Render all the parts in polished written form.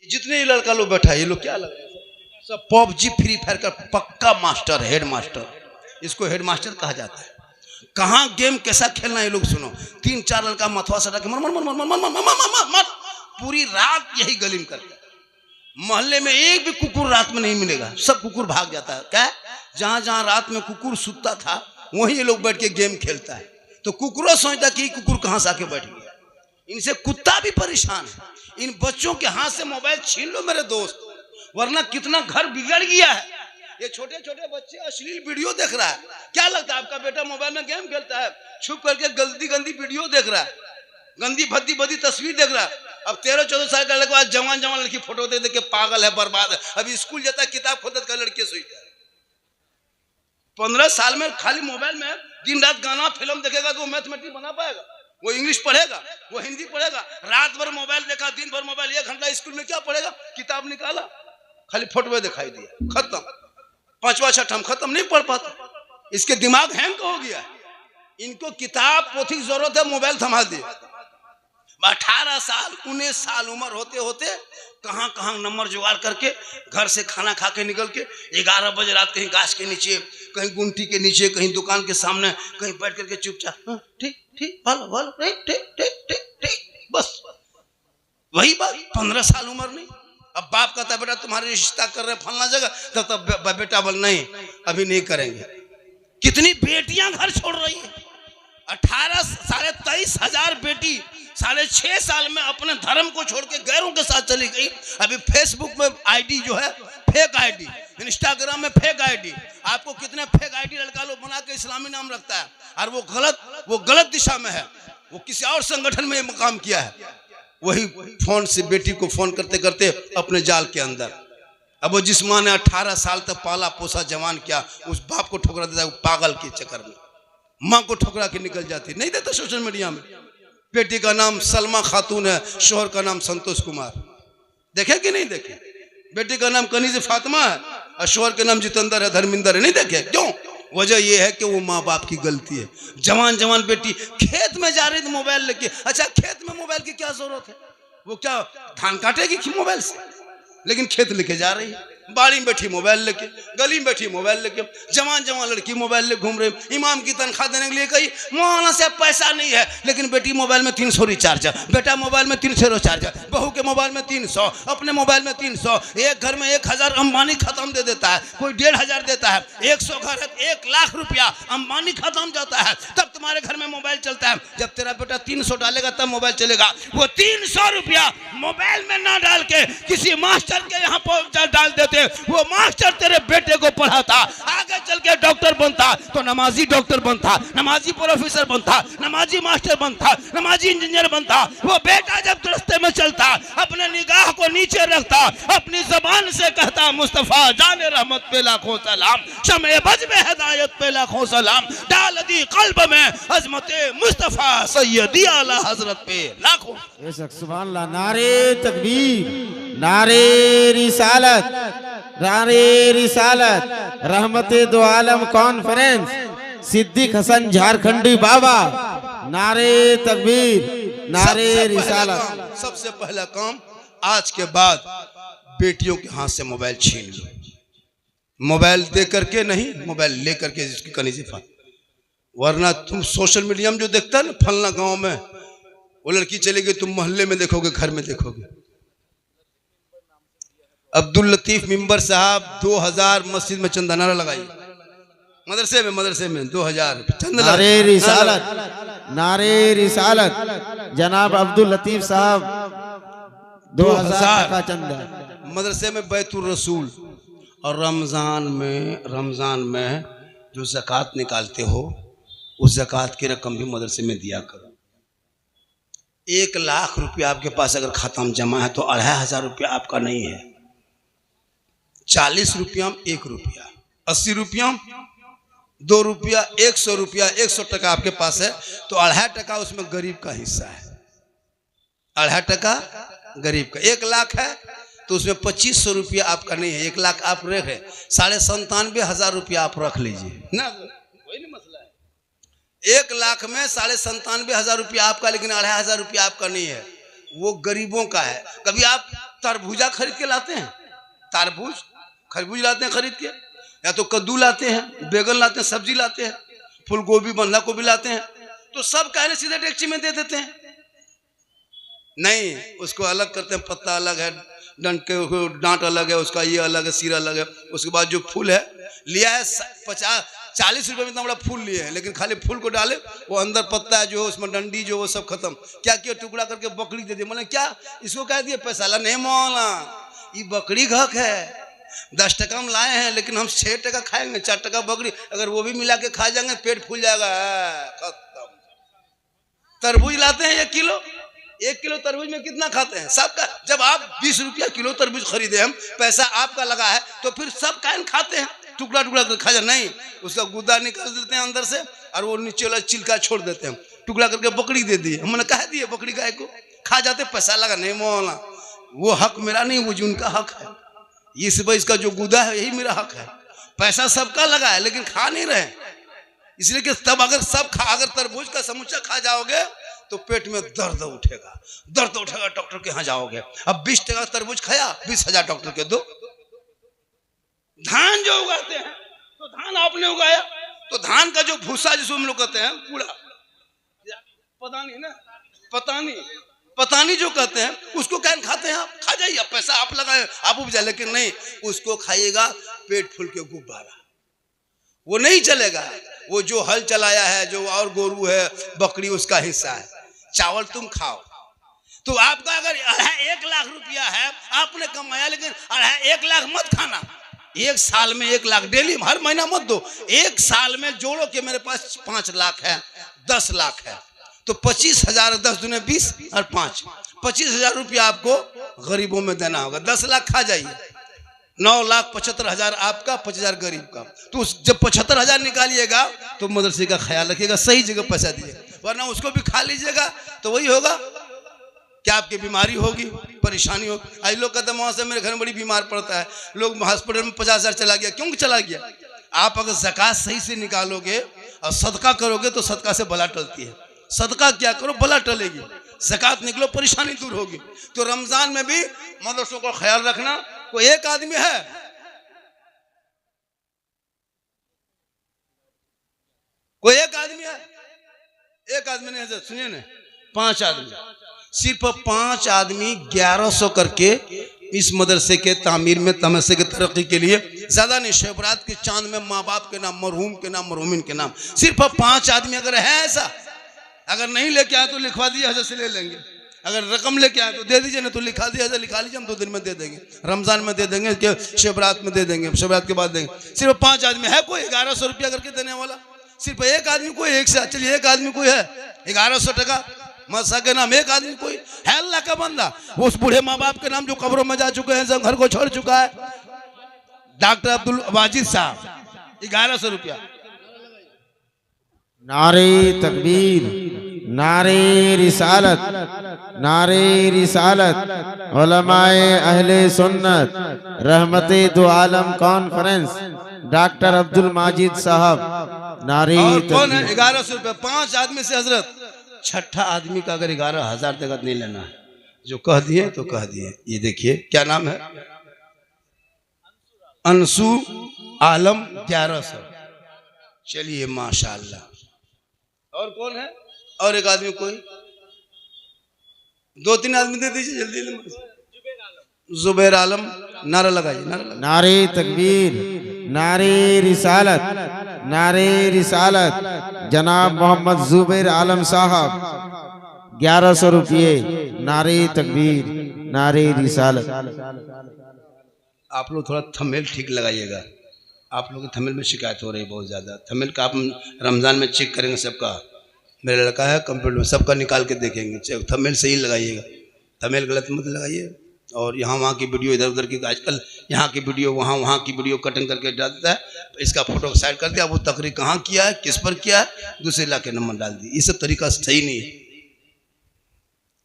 जितने ये लड़का लोग बैठा है ये लोग क्या लग रहा है, सब पबजी फ्री फायर का पक्का मास्टर, हेड मास्टर। इसको हेड मास्टर कहा जाता है। कहाँ गेम कैसा खेलना है ये लोग सुनो। 3-4 लड़का मथवा सटा के मर मर मर मर मर मर मर मर मर पूरी रात यही गली में करता है। मोहल्ले में एक भी कुकुर रात में नहीं मिलेगा, सब कुकुर भाग जाता है। क्या जहां जहां रात में कुकुर सुतता था वहीं ये लोग बैठ के गेम खेलता है। तो कुकुरों सोचता कि कुकुर कहां से आके बैठ गया। इनसे कुत्ता भी परेशान है। इन बच्चों के हाथ से मोबाइल छीन लो मेरे दोस्त, वरना कितना घर बिगड़ गया है। ये छोटे छोटे बच्चे अश्लील वीडियो देख रहा है। क्या लगता है आपका बेटा मोबाइल में गेम खेलता है, छुप करके गंदी गंदी वीडियो देख रहा है, गंदी भद्दी भद्दी तस्वीर देख रहा है। अब 13-14 साल का लड़का जवान जवान लड़की फोटो दे के पागल है, बर्बाद है। अभी स्कूल जाता है किताब खोदत का लड़के सोचता है। 15 साल में खाली मोबाइल में दिन रात गाना फिल्म देखेगा तो वो मैथमेटिक्स बना पाएगा, वो इंग्लिश पढ़ेगा, वो हिंदी पढ़ेगा। रात भर मोबाइल देखा, दिन भर मोबाइल, 1 घंटा स्कूल में क्या पढ़ेगा। किताब निकाला खाली फोटो दिखाई दिया, खत्म। 5वां 6वां खत्म, नहीं पढ़ पाता। इसके दिमाग हैंग हो गया। इनको किताब पोथी की जरूरत है, मोबाइल थमा दिए। 18 साल 19 साल उम्र होते होते कहां कहां नंबर जुगाड़ करके घर से खाना खा के निकल के 11 बजे रात कहीं गाछ के नीचे, कहीं गुंटी के नीचे, कहीं दुकान के सामने, कहीं बैठ करके चुपचाप ठीक ठीक भलो भलो ठीक ठीक ठीक ठीक ठीक, बस वही बात। 15 साल उम्र नहीं। अब बाप कहता बेटा तुम्हारे रिश्ता कर रहे फलना जगह, तब बेटा बोल नहीं अभी नहीं करेंगे। कितनी बेटियां घर छोड़ रही है। 23,500 बेटी 6.5 साल में अपने धर्म को छोड़ के गैरों के साथ चली गई। अभी फेसबुक में आईडी जो है फेक आईडी, इंस्टाग्राम में फेक आईडी, आपको कितने फेक आईडी लड़का लोग बना के इस्लामी नाम रखता है, और वो गलत दिशा में है। वो किसी और संगठन में काम किया है। वही फोन से बेटी को फोन करते करते अपने जाल के अंदर। अब वो जिस माँ ने 18 साल तक पाला पोसा जवान किया, उस बाप को ठुकरा देता है पागल के चक्कर में। माँ को ठुकरा के निकल जाती, नहीं देता सोशल मीडिया में। बेटी का नाम सलमा खातून है, शोहर का नाम संतोष कुमार। देखे कि नहीं देखे? बेटी का नाम कनीज फातिमा है और शोहर का नाम जितेंद्र है, धर्मिंदर है। नहीं देखे? क्यों? वजह यह है कि वो माँ बाप की गलती है। जवान जवान बेटी खेत में जा रही थी मोबाइल लेके। अच्छा, खेत में मोबाइल की क्या जरूरत है? वो क्या धान काटेगी मोबाइल से? लेकिन खेत लेके जा रही है, बाड़ी में बैठी मोबाइल लेके, गली में बैठी मोबाइल लेके। जवान जवान लड़की मोबाइल लेके घूम रही। इमाम की तनख्वाह देने के लिए कही मौलाना से पैसा नहीं है, लेकिन बेटी मोबाइल में 300 रिचार्ज, बेटा मोबाइल में 300 रिचार्ज, बहू के मोबाइल में 300, अपने मोबाइल में 300। एक घर में 1000 अंबानी खत्म दे देता है, कोई 1500 देता है। 100 घर है, 1 लाख रुपया अंबानी खत्म जाता है, तब तुम्हारे घर में मोबाइल चलता है। जब तेरा बेटा 300 डालेगा तब मोबाइल चलेगा। वो 300 रुपया मोबाइल में ना डाल के किसी मास्टर के यहाँ डाल देते, वो मास्टर तेरे बेटे को पढ़ाता, आगे चल के डॉक्टर बनता, तो नमाजी डॉक्टर बनता, नमाजी प्रोफेसर बनता, नमाजी मास्टर बनता, नमाजी इंजीनियर बनता। वो बेटा जब रास्ते में चलता अपने निगाह को नीचे रखता, अपनी जबान से कहता मुस्तफा जाने रहमत पे लाखों सलाम, शमे बज में हिदायत पे लाखों सलाम, डाल दी कल्ब में अजमते मुस्तफा सैयदी आला हजरत पे लाखों। सुभान अल्लाह। नारे तकबीर, नारे रिसालत, नारे रिसालत। रहमते दो आलम कॉन्फ्रेंस, सिद्दीक हसन झारखंडी बाबा। नारे तकबीर, नारे रिसालत। सबसे पहला काम आज के बाद बेटियों के हाथ से मोबाइल छीन लो। मोबाइल दे करके नहीं, मोबाइल ले करके जिसकी कनीज़ फात। वरना तुम सोशल मीडिया में जो देखता है ना, फलना गांव में वो लड़की चलेगी, तुम मोहल्ले में देखोगे, घर में देखोगे। अब्दुल लतीफ मिंबर साहब 2000 मस्जिद में चंदा नारा लगाई, मदरसे में 2000 चंदा। नारे रिसालत, नारे रिसालत। जनाब अब्दुल लतीफ साहब 2000 का चंदा मदरसे में बैतुल रसूल। और रमजान में जो ज़कात निकालते हो उस ज़कात की रकम भी मदरसे में दिया करो। 1 लाख रुपया आपके पास अगर खाता में जमा है तो 2500 रुपया आपका नहीं है। 40 रुपया में 1 रुपया, 80 रुपया में 2 रुपया, 100 रुपया, 100 टका आपके पास है तो 2.5 टका उसमें गरीब का हिस्सा है। 2.5 टका गरीब का। 1 लाख है तो उसमें 2500 रुपया आपका नहीं है। 1 लाख आप रखे, 97,500 रुपया आप रख लीजिए ना, वही नहीं मसला है। 1 लाख में 97,500 रुपया आपका, लेकिन 2.5 रुपया आपका नहीं है, वो गरीबों का है। कभी आप तरबूजा खरीद के लाते हैं, खरबूज लाते हैं खरीद के, या तो कद्दू लाते हैं, बैगन लाते हैं, सब्जी लाते हैं, फूल गोभी बंधा गोभी लाते हैं, तो सब कहने सीधे डेगची में दे देते हैं। नहीं, उसको अलग करते हैं, पत्ता अलग है, डांट अलग है, उसका ये अलग है, सिरा अलग है। उसके बाद जो फूल है लिया है 40 रुपए में इतना बड़ा फूल लिए हैं, लेकिन खाली फूल को डाले, वो अंदर पत्ता है जो उसमें डंडी जो वो सब खत्म। क्या किया, टुकड़ा करके बकरी दे दी। मैंने क्या इसको कह दिया पैसा ला, नहीं मौला ये बकरी घक है, 10 टका हम लाए हैं, लेकिन हम 6 टका खाएंगे, 4 टका बकरी, अगर वो भी मिला के खा जाएंगे पेट फूल जाएगा, खत्म। तरबूज लाते हैं 1 किलो, 1 किलो तरबूज में कितना खाते हैं सबका। जब आप 20 रुपया किलो तरबूज खरीदे, हम पैसा आपका लगा है, तो फिर सब कायन खाते हैं, टुकड़ा टुकड़ा कर खा जा। नहीं, उसका गुद्दा निकाल देते हैं अंदर से, और वो नीचे वाला छिलका छोड़ देते हैं, टुकड़ा करके बकरी दे दिए। हमने कह दिए बकरी गाय को खा जाते, पैसा लगा। नहीं मौला वो हक मेरा नहीं, वो जो उनका हक है, इस भाई इसका जो गुदा है यही मेरा हक है। पैसा सबका लगा है, लेकिन खा नहीं रहे, इसलिए कि तब अगर तरबूज का समूचा खा जाओगे तो पेट में दर्द उठेगा, डॉक्टर के यहाँ जाओगे। अब 20 टका तरबूज खाया, 20,000 डॉक्टर के दो। धान जो उगाते हैं, तो धान आपने उगाया, तो धान का जो भूसा जिसको हम लोग कहते हैं पूरा पतानी जो कहते हैं, उसको क्या खाते हैं आप, खा जाइए, पैसा आप लगाए, आप उपजा, लेकिन नहीं, उसको खाइएगा पेट फूल के गुब्बारा, वो नहीं चलेगा। वो जो हल चलाया है, जो और गोरू है, बकरी, उसका हिस्सा है। चावल तुम खाओ, तो आपका अगर 1 लाख रुपया है आपने कमाया, लेकिन 1 लाख मत खाना। 1 साल में 1 लाख डेली, हर महीना मत दो। 1 साल में जोड़ो कि मेरे पास 5 लाख है, 10 लाख है, तो 25,000, 10 दूने 20 और 5, 25,000 रुपया आपको गरीबों में देना होगा। 10 लाख खा जाइए, 9,75,000 आपका, 5,000 गरीब का। तो जब 75,000 निकालिएगा तो मदरसे का ख्याल रखिएगा, सही जगह पैसा दीजिएगा, वरना उसको भी खा लीजिएगा तो वही होगा क्या, आपकी बीमारी होगी, परेशानी होगी। आज लोग कहते हैं वहां से मेरे घर में बड़ी बीमार पड़ता है, लोग हॉस्पिटल में 50,000 चला गया। क्यों चला गया? आप अगर ज़कात सही से निकालोगे और सदका करोगे तो सदका से बला टलती है। सदका क्या करो, बला टलेगी। ज़कात निकलो, परेशानी दूर होगी। तो रमजान में भी मदरसों का ख्याल रखना। कोई एक आदमी है, कोई एक आदमी है, एक आदमी नहीं, सुनिए ना, 5 आदमी, सिर्फ 5 आदमी 1100 करके इस मदरसे के तामीर में, तमस्से के तरक्की के लिए, ज्यादा नहीं, शबरात के चांद में माँ बाप के नाम, मरहूम के नाम, मरहूमिन के नाम, सिर्फ 5 आदमी अगर है ऐसा, अगर नहीं लेके आए तो लिखवा दीजिए, हजरत से ले लेंगे। अगर रकम लेके आए तो दे दीजिए, ना तो लिखा दिया, लिखा लीजिए, हम 2 दिन में दे देंगे, रमजान में दे देंगे, शबरात में दे देंगे, शबरात के बाद देंगे। सिर्फ 5 आदमी है, कोई 1100 रुपया करके देने वाला, सिर्फ एक आदमी, कोई एक से, चलिए एक आदमी कोई है, 1100 टका मदरसा के नाम, एक आदमी कोई है, अल्लाह का बंदा, वो उस बूढ़े माँ बाप के नाम जो कब्रों में जा चुके हैं, सब घर को छोड़ चुका है, डॉक्टर अब्दुल वाजिद साहब, 1100 रुपया। नारे तकबीर, नारे रिसालत, नारे रिसालत, उलमाए अहले सुन्नत, रहमते दो आलम कॉन्फ्रेंस, डॉक्टर अब्दुल माजिद साहब, नारे। और कौन है? 1100 रुपया 5 आदमी से हजरत। 6ठा आदमी का अगर 11,000 तक नहीं लेना है, जो कह दिए तो कह दिए। ये देखिए क्या नाम है, अंशु आलम, 1100। चलिए माशाअल्लाह। और कौन है? और एक आदमी, कोई 2-3 आदमी दे दीजिए जल्दी। जुबैर आलम, नारा लगाइए, नारे तकबीर, नारे रिसालत, नारे रिसालत, जनाब मोहम्मद जुबैर आलम साहब, 1100 रुपये, नारे तकबीर, नारे रिसालत। आप लोग थोड़ा थंबनेल ठीक लगाइएगा, आप लोगों की थंबनेल में शिकायत हो रही है बहुत ज़्यादा। थंबनेल का आप रमज़ान में चेक करेंगे सबका, मेरा लड़का है कंप्यूटर में, सबका निकाल के देखेंगे, थंबनेल सही लगाइएगा, थंबनेल गलत मत लगाइए। और यहाँ वहाँ की वीडियो, इधर उधर की, आजकल यहाँ की वीडियो वहाँ की वीडियो कटिंग करके डालता है, इसका फोटो साइड कर दिया, वो तकरीर कहाँ किया है, किस पर किया है, दूसरे इलाके नंबर डाल दी। ये सब तरीका सही नहीं है,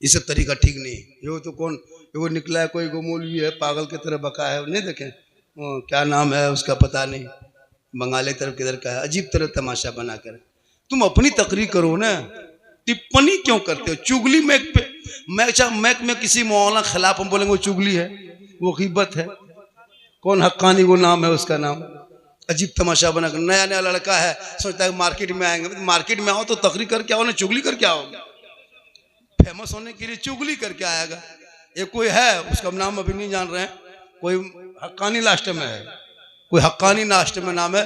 ये सब तरीका ठीक नहीं है। ये तो कौन, वो निकला है कोई मौलवी है, पागल की तरह बका है, नहीं देखें क्या नाम है उसका पता नहीं, बंगाली तरफ किधर का है, अजीब तरह तमाशा बना कर। तुम अपनी तकरीर करो ना, टिप्पणी क्यों करते हो? चुगली में मैक में किसी मौलाना खिलाफ हम बोलेंगे वो चुगली है, वो गीबत है। कौन हक्कानी वो नाम है उसका नाम, अजीब तमाशा बना। नया नया लड़का है, सोचता है मार्केट में आएंगे। मार्केट में आओ तो तकरीर करके आओ ना, चुगली करके आओगे। फेमस होने के लिए चुगली करके आएगा। ये कोई है, उसका नाम अभी नहीं जान रहे हैं, कोई हक्कानी लास्ट में है, कोई हक्कानी लास्ट में नाम है।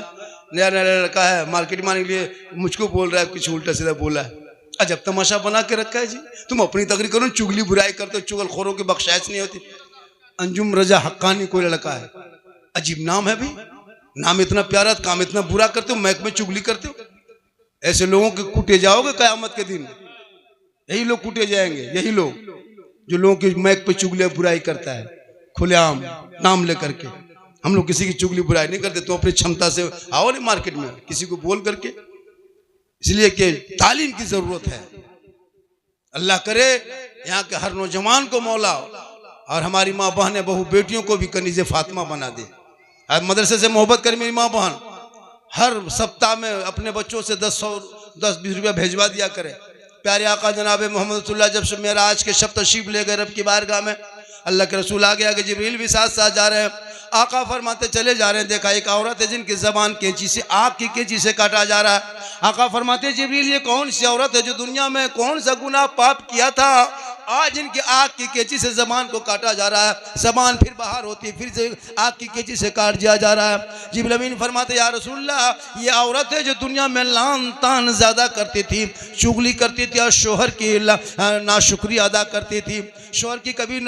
नया नया लड़का है, मार्केट में आने के लिए मुझको बोल रहा है, कुछ उल्टा सीधा बोला है। अजब तमाशा बना के रखा है जी। तुम अपनी तकरीर करो, चुगली बुराई करते हो, चुगलखोरों की बख्शाइश नहीं होती। अंजुम रजा हक्कानी कोई लड़का है, अजीब नाम है भाई। नाम इतना प्यारा, काम इतना बुरा करते हो, मैक में चुगली करते हो। ऐसे लोगों के कूटे जाओगे कयामत के दिन। यही लोग कूटे जाएंगे, यही लोग जो लोगों की मैक पे चुगली बुराई करता है खुलेआम नाम लेकर के। हम लोग किसी की चुगली बुराई नहीं करते। तो अपनी क्षमता से आओ नहीं मार्केट में किसी को बोल करके, इसलिए कि तालीम की जरूरत है। अल्लाह करे यहाँ के हर नौजवान को मौला और हमारी माँ बहनें बहू बेटियों को भी कनीज़े फातिमा बना दे। आज मदरसे से मोहब्बत कर मेरी माँ बहन, हर सप्ताह में अपने बच्चों से 10-20 रुपया भेजवा दिया करे। प्यारे आका जनाब मोहम्मद रसूलुल्लाह जब से मेराज के शब तशरीफ ले गए रब की बारगाह में, अल्लाह के रसूल आगे आगे जिब्रील भी साथ साथ जा रहे हैं। आका फरमाते चले जा रहे हैं, देखा एक औरत है जिनकी जबान कैंची से, आग की कैंची से काटा जा रहा है। आका फरमाते जिब्रील ये कौन सी औरत है जो दुनिया में कौन सा गुनाह पाप किया था, आज इनकी आग की कैंची से जबान को काटा जा रहा है। जबान फिर बाहर होती है, फिर से आग की कैंची से काट दिया जा रहा है। जिब्रील अमीन फरमाते या रसूलल्लाह ये औरत है जो दुनिया में लान तान ज्यादा करती थी, चुगली करती थी और शोहर की नाशुक्रिया अदा करती थी। शोहर की कभी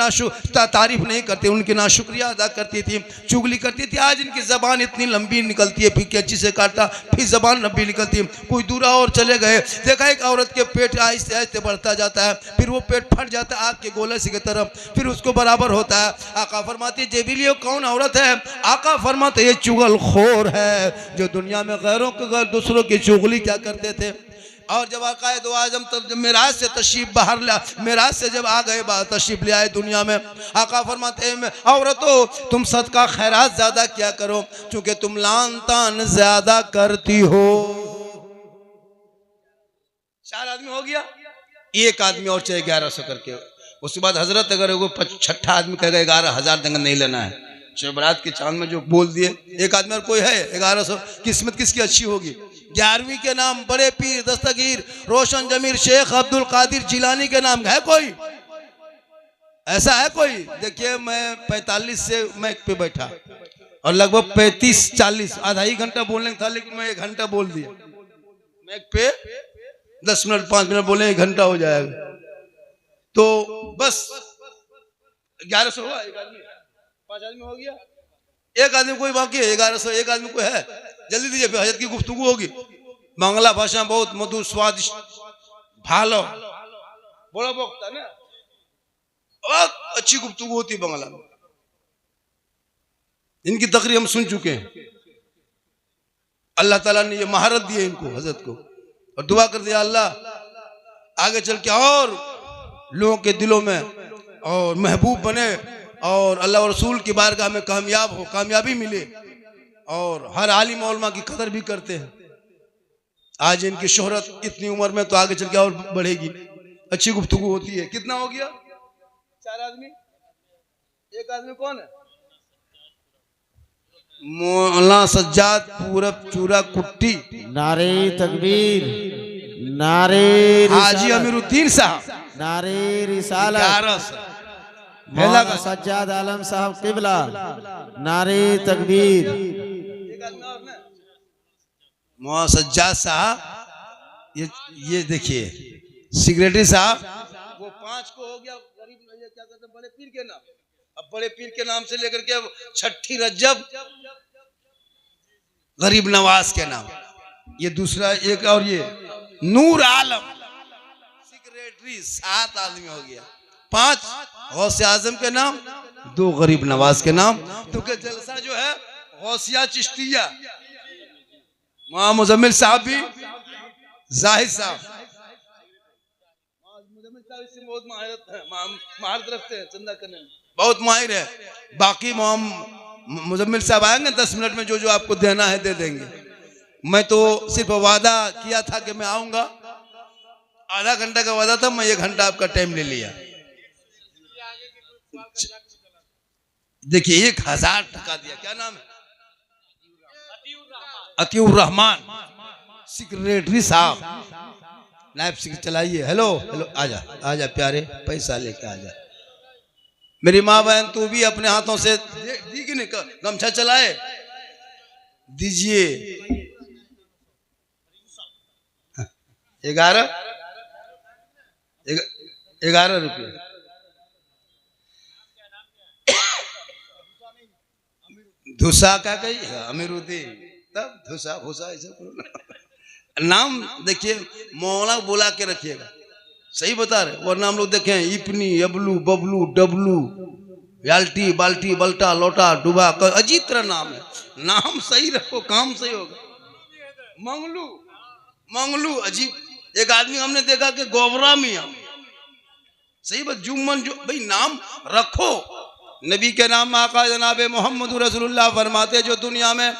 तारीफ नहीं करती, उनकी नाशुक्रिया अदा करती थी, चुगली करती थी। आज इनकी जबान इतनी लंबी निकलती है, फिर कैंची से काटा फिर जबान लंबी निकलती है। कोई दूरा और चले गए, देखा एक औरत के पेट आहिस्ते आहिस्ते बढ़ता जाता है, फिर वो पेट फट जाता है आग के गोले से की तरफ, फिर उसको बराबर होता है। आका फरमाते जिब्रील ये कौन औरत है? आका फरमाते ये चुगलखोर है जो दुनिया में गैरों के दूसरों की चुगली क्या करते थे। और जब आकाए दो आजम तब मेराज से तशरीफ बाहर ला, मेराज से जब आ गए तशरीफ ले आए दुनिया में, आका फरमाते हैं औरतों तुम सदका खैरात ज्यादा क्या करो क्योंकि तुम लान तान ज्यादा करती हो। 4 आदमी हो गया, एक आदमी और चाहिए 1100 करके। उसके बाद हजरत अगर वो 6ठा आदमी कहेगा 11,000 देंगे, नहीं लेना है। शबरात के चांद में जो बोल दिए, एक आदमी और कोई है 1100, किस्मत किसकी अच्छी होगी। 11वीं के नाम बड़े पीर दस्तगीर रोशन जमीर शेख अब्दुल कादिर जिलानी के नाम है कोई? ऐसा है कोई? देखिए मैं 45 से मैक पे बैठा और लगभग 35-40 आधा ही घंटा बोलने था, लेकिन मैं 1 घंटा बोल दिया। मैक पे 10 मिनट 5 मिनट बोले 1 घंटा हो जाएगा। तो बस 1100 हुआ, एक आदमी 5 आदमी हो गया, एक आदमी कोई बाकी है 1100, एक आदमी कोई है, जल्दी दीजिए फिर हजरत की गुफ्तगू होगी। बांग्ला भाषा बहुत मधुर स्वादिष्ट भालो बड़ा बोलता ना, बहुत अच्छी गुफ्तगू होती बांग्ला में। इनकी तकरीर हम सुन चुके हैं। अल्लाह ताला ने ये महारत दी है इनको, हजरत को, और दुआ कर दिया अल्लाह आगे चल के और लोगों के दिलों में और महबूब बने और अल्लाह और रसूल की बारगाह में कामयाब हो, कामयाबी मिले और हर आलिम उलमा की कदर भी करते हैं। आज इनकी शोहरत इतनी उम्र में तो आगे चल के और बढ़ेगी। अच्छी गुफ्तगू होती है। कितना हो गया? 4 आदमी, एक आदमी कौन है? मौलाना सज्जाद पूरब चूरा कुट्टी। नारे तकबीर, नारे हाजी अमीरुद्दीन साहब, नारे रिसालत, मौलाना सज्जाद आलम साहब किबला, नारे तकबीर। मौलाना सज्जाद साहब, ये देखिए सिगरेटरी साहब, वो 5 को हो गया गरीब, क्या कहते हैं बड़े पीर के नाम। अब बड़े पीर के नाम से लेकर के 6 रजब गरीब नवाज के नाम, ये दूसरा एक, और ये नूर आलम सेक्रेटरी, 7 आदमी हो गया। 5 गौसे आजम के नाम, 2 गरीब नवाज के नाम। क्योंकि जलसा जो है गौसिया चिश्तिया, वहां मुजम्मिल साहब भी, जाहिद साहब, मुजम्मिल साहब इससे बहुत महारत रखते हैं, चंदा करने में बहुत माहिर है। बाकी मुजम्मिल साहब आएंगे 10 मिनट में, जो जो आपको देना है दे देंगे। मैं तो सिर्फ वादा किया था कि मैं आऊंगा, आधा घंटा का वादा था, मैं 1 घंटा आपका टाइम ले लिया। देखिए 1000 टका दिया, क्या नाम है? अतिउर रहमान सेक्रेटरी साहब, नायब सिक्योरिटी चलाइए। हेलो हेलो, आजा आजा प्यारे, पैसा लेके आजा। मेरी माँ बहन तू भी अपने हाथों से दी कि नहीं, गमछा चलाए, दीजिए। 11 रुपये। धुसा क्या कही, अमीरुद्दीन, तब धुसा भूसा ऐसे नाम देखिए, मौला बोला के रखिएगा, सही बता रहे, वरना हम लोग देखें इपनी, अबलू, बबलू, डबलू, याल्टी, बाल्टी, बल्टा, लोटा, डुबा, अजीब तरह नाम है। नाम सही रखो, काम सही होगा। मंगलू, मंगलू अजीब। एक आदमी हमने देखा कि गोबरा मियां, सही बात, जुम्मन जो, भाई नाम रखो। नबी के नाम आका जनाब मोहम्मद रसूलुल्लाह फरमाते, जो दुनिया में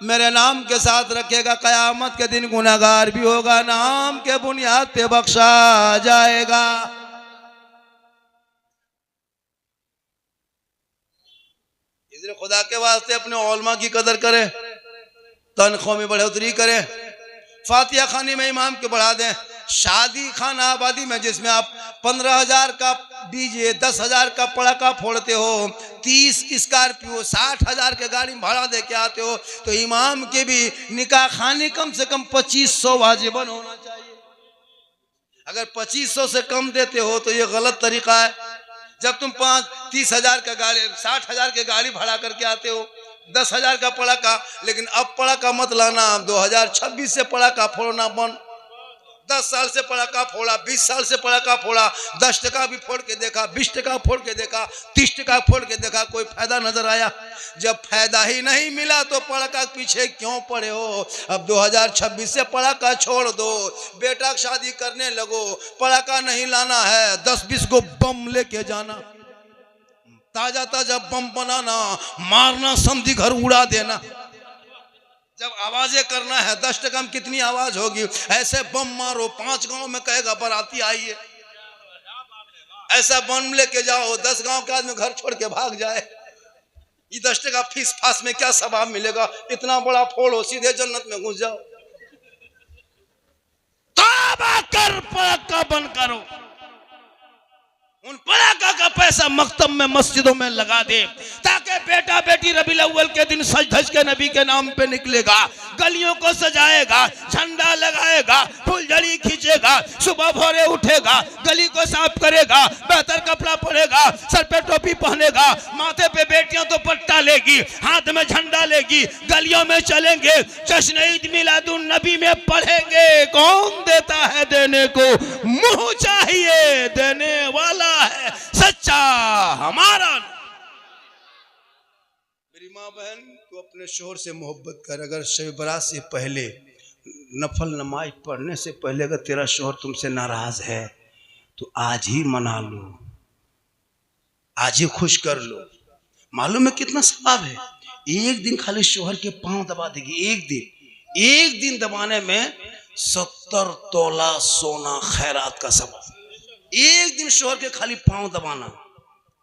मेरे नाम के साथ रखेगा, कयामत के दिन गुनाहगार भी होगा, नाम के बुनियाद पे बख्शा जाएगा। इसलिए खुदा के वास्ते अपने औलमा की कदर करे, तनख्वाह में बढ़ोतरी करे, फातिहा खाने में इमाम के बढ़ा दें। शादी खाना आबादी में जिसमें आप 15,000 का डीजे, 10,000 का पड़ाका फोड़ते हो, 30 स्कॉर्पियो, 60,000 के गाड़ी भाड़ा दे के आते हो, तो इमाम के भी निकाह खाने कम से कम 2500 वाजिबन होना चाहिए। अगर 2500 से कम देते हो तो ये गलत तरीका है। जब तुम 30,000 का गाड़ी, 60,000 के गाड़ी भाड़ा करके आते हो, 10,000 का पड़ाका, लेकिन अब पड़ाका मत लाना, 2026 से पड़ाका फोड़ना बंद। 10 साल से पड़ाका फोड़ा, 20 साल से पड़ाका फोड़ा, 10 टका भी फोड़ के देखा, 20 टका फोड़ के देखा, 30 टका फोड़ के देखा, कोई फायदा नजर आया? जब फायदा ही नहीं मिला तो पड़ाका पीछे क्यों पड़े हो? अब 2026 से पड़ाका छोड़ दो, बेटा शादी करने लगो, पड़ाका नहीं लाना है, 10-20 को बम लेके जाना, ताजा ताजा बम बनाना, मारना, समझी घर उड़ा देना। जब आवाजें करना है, 10 टका में कितनी आवाज होगी? ऐसे बम मारो, 5 गांव में कहेगा बाराती आइए, ऐसा बम लेके जाओ, 10 गांव के आदमी घर छोड़ के भाग जाए। ये 10 टका फीस फास में क्या सवाब मिलेगा? इतना बड़ा फोड़ो, सीधे जन्नत में घुस जाओ। तौबा कर, पड़ाका बंद करो। उन पड़ाका का पैसा मकतब में, मस्जिदों में लगा दे, ताकि बेटा बेटी रबीउल अव्वल के दिन सज धज के नबी के नाम पे निकलेगा, गलियों को सजाएगा, झंडा लगाएगा, फुलझड़ी खींचेगा, सुबह भोरे उठेगा, गली को साफ करेगा, बेहतर कपड़ा पहनेगा, सर पे टोपी पहनेगा, माथे पे बेटियां तो पट्टा लेगी, हाथ में झंडा लेगी, गलियों में चलेंगे, जश्न ईद मिलादुन नबी में पढ़ेंगे। कौन देता है देने को? मुंह चाहिए, देने वाला है सच्चा हमारा। मेरी माँ बहन, तू अपने शोहर से मोहब्बत कर। अगर शब बारात से पहले, नफल नमाज पढ़ने से पहले अगर तेरा शोहर तुमसे नाराज है तो आज ही मना लो, आज ही खुश कर लो। मालूम है कितना सवाब है? एक दिन खाली शोहर के पांव दबा देगी, एक दिन दबाने में 70 तोला सोना खैरात का सवाब। एक दिन शोहर के खाली पांव दबाना,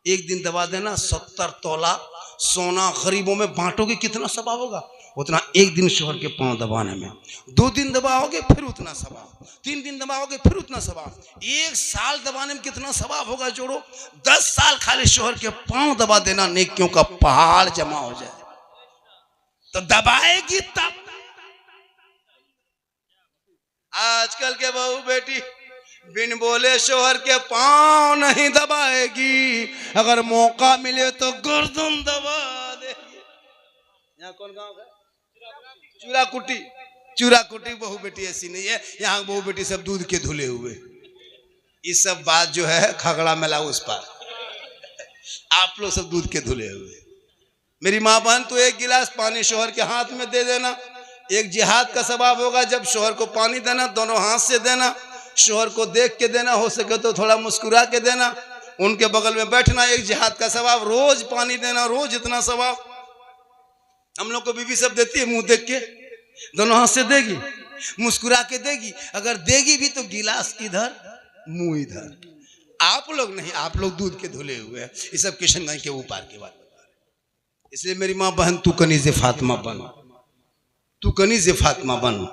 एक दिन दबा देना, 70 तोला सोना गरीबों में बांटोगे, कितना सवाब होगा? उतना एक दिन शोहर के पांव दबाने में। 2 दिन दबाओगे फिर उतना सवाब, 3 दिन दबाओगे फिर उतना सवाब, 1 साल दबाने में कितना सवाब होगा? जोड़ो, 10 साल खाली शोहर के पांव दबा देना, नेकियों का पहाड़ जमा हो जाए। तो दबाएगी तब। आजकल के बहू बेटी बिन बोले शोहर के पांव नहीं दबाएगी, अगर मौका मिले तो गर्दन दबा देगी। यहाँ कौन गांव है? चूराकुटी। चूराकुटी बहू बेटी ऐसी नहीं है, यहाँ बहू बेटी सब दूध के धुले हुए। ये सब बात जो है खगड़ा मेला उस पार, आप लोग सब दूध के धुले हुए। मेरी माँ बहन, तो 1 गिलास पानी शोहर के हाथ में दे देना, एक जिहाद का सवाब होगा। जब शोहर को पानी देना, दोनों हाथ से देना, शोहर को देख के देना, हो सके तो थोड़ा मुस्कुरा के देना, उनके बगल में बैठना, एक जिहाद का सवाब। रोज पानी देना, रोज इतना सवाब। हम लोग को बीवी सब देती है, मुंह देख के, दोनों हाथ से देगी, मुस्कुरा के देगी। अगर देगी भी तो गिलास इधर, मुंह इधर, आप लोग नहीं, आप लोग दूध के धुले हुए हैं। ये सब किशनगंज के ऊपर की बात बता रहे। इसलिए मेरी माँ बहन, तू कनीज़े फातिमा बन, तू कनीज़े फातिमा बन,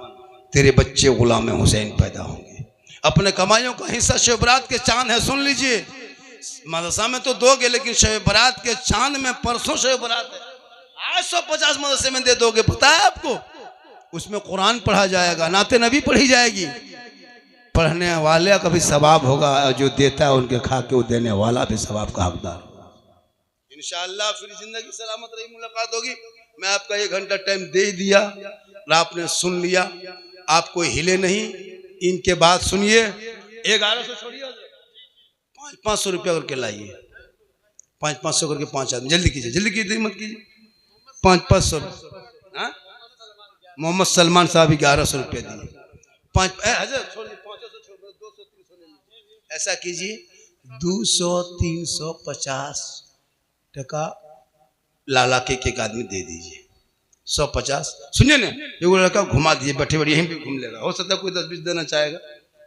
तेरे बच्चे गुलाम हुसैन पैदा होंगे। अपने कमाइयों का हिस्सा शब बरात के चांद है, सुन लीजिए। मदरसा में तो दोगे, लेकिन शब बरात के चांद में परसों शब बरात है, आज 150 मदरसे में दे दोगे। पता है आपको, उसमें कुरान पढ़ा जाएगा, नाते नबी पढ़ी जाएगी। पढ़ने वाले का भी सवाब होगा, और जो देता है उनके खा के वो देने वाला भी सवाब का हकदार होगा। इंशाअल्लाह फिर जिंदगी सलामत रही, मुलाकात होगी। मैं आपका 1 घंटा टाइम दे दिया, आपने सुन लिया, आप कोई हिले नहीं। इनके बात सुनिए, 1100 छोड़िए, 500 रुपया करके लाइए, 500 करके 5 आदमी। जल्दी कीजिए, जल्दी कीजिए, मत कीजिए। 500 मोहम्मद सलमान साहब 1100 रुपया दिए। 5 छोड़ दीजिए, 500 छोड़, 200-300 ले लीजिए। ऐसा कीजिए, 200-350 टका लाला के एक आदमी दे दीजिए। 150 सुनिए ना, ये लड़का घुमा दीजिए, बैठे बैठे यहीं पे घूम लेगा। हो सकता है कोई 10-20 देना चाहेगा,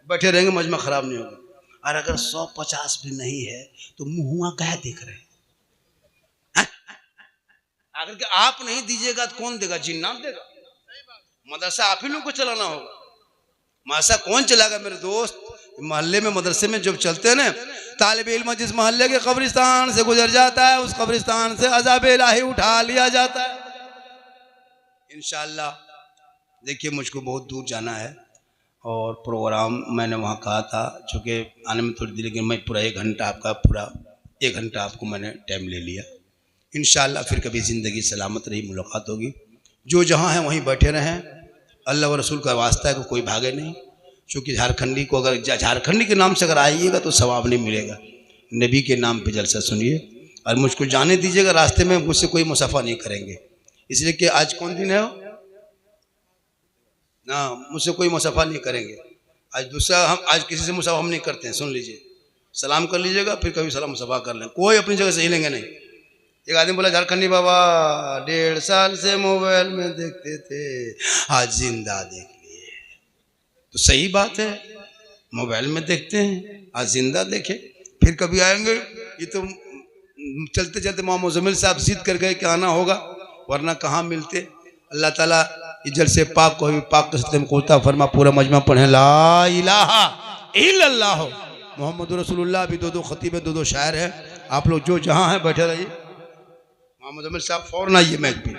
बैठे रहेंगे, मजमा खराब नहीं होगा। और अगर 150 भी नहीं है तो मुहुआ कह देख रहे हैं। अगर कि आप नहीं दीजिएगा तो कौन देगा? जिन्नात देगा। मदरसा आप ही लोगों को चलाना होगा। मदरसा कौन चलाएगा मेरे दोस्त? मोहल्ले में मदरसे में जब चलते हैं ना, तालिब इल्म जिस मोहल्ले के कब्रिस्तान से गुजर जाता है, उस कब्रिस्तान से अज़ाब इलाही उठा लिया जाता है। इंशाअल्लाह देखिए, मुझको बहुत दूर जाना है और प्रोग्राम मैंने वहाँ कहा था, चूँकि आने में थोड़ी देर, लेकिन मैं पूरा 1 घंटा आपका, पूरा 1 घंटा आपको मैंने टाइम ले लिया। इंशाअल्लाह फिर कभी ज़िंदगी सलामत रही, मुलाकात होगी। जो जहाँ हैं वहीं बैठे रहें, अल्लाह व रसूल का वास्ता है कि कोई भागे नहीं। क्योंकि झारखंडी को, अगर झारखंडी के नाम से अगर आइएगा तो सवाब नहीं मिलेगा। नबी के नाम पे जलसा सुनिए और मुझको जाने दीजिएगा। रास्ते में मुझसे कोई मुसाफा नहीं करेंगे, इसलिए कि आज कौन दिन है ना, मुझसे कोई मुसाफा नहीं करेंगे। आज दूसरा, हम आज किसी से मुसाफा हम नहीं करते हैं, सुन लीजिए। सलाम कर लीजिएगा, फिर कभी सलाम मुसाफा कर लें, कोई अपनी जगह से हिलेंगे नहीं। एक आदमी बोला, झारखंडी बाबा 1.5 साल से मोबाइल में देखते थे, आज जिंदा देख लिए। तो सही बात है, मोबाइल में देखते हैं, आज जिंदा देखे। फिर कभी आएंगे। ये तो चलते चलते मोहम्मद मुज़म्मिल साहब जिद कर गए कि आना होगा, वरना कहाँ मिलते। अल्लाह ताला इज्जत से पाक को भी पाक के सत्य में कोता फरमा। पूरा मजमा पढ़े ला इलाहा इल्लल्लाह मोहम्मद रसूलुल्लाह। भी 2-2 खतीब, 2-2 शायर है। आप लोग जो जहाँ हैं बैठे रहिए। मोहम्मद मुज़म्मिल साहब फौरन आइए मैच पे।